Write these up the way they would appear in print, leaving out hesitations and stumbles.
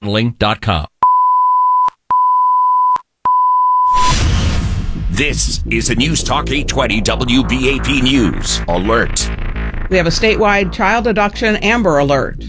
Modeling.com. This is a News Talk 820 WBAP News Alert. We have a statewide child abduction Amber Alert.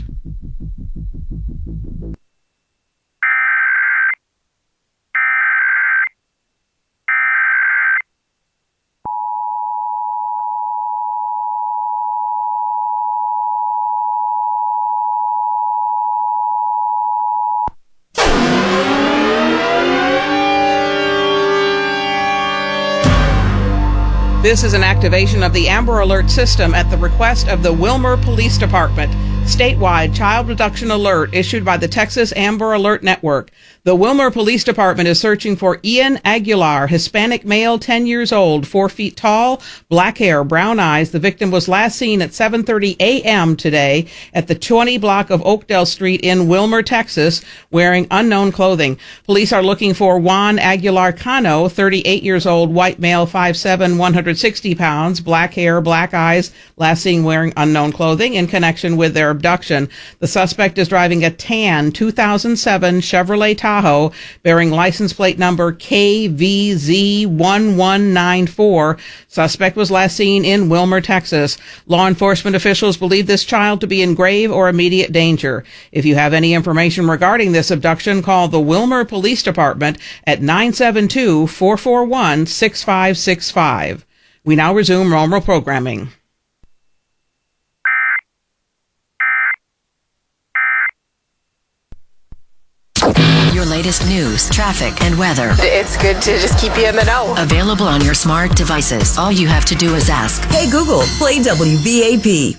This is an activation of the Amber Alert system at the request of the Wilmer Police Department. Statewide child abduction alert issued by the Texas Amber Alert Network. The Wilmer Police Department is searching for Ian Aguilar, Hispanic male, 10 years old, 4 feet tall, black hair, brown eyes. The victim was last seen at 7:30 a.m. today at the 20 block of Oakdale Street in Wilmer, Texas, wearing unknown clothing. Police are looking for Juan Aguilar Cano, 38 years old, white male, 5'7", 160 pounds, black hair, black eyes, last seen wearing unknown clothing in connection with their abduction. The suspect is driving a tan 2007 Chevrolet Tahoe bearing license plate number KVZ1194. Suspect was last seen in Wilmer, Texas. Law enforcement officials believe this child to be in grave or immediate danger. If you have any information regarding this abduction, call the Wilmer Police Department at 972-441-6565. We now resume normal programming. Your latest news, traffic, and weather. It's good to just keep you in the know. Available on your smart devices. All you have to do is ask, Hey Google, play WBAP.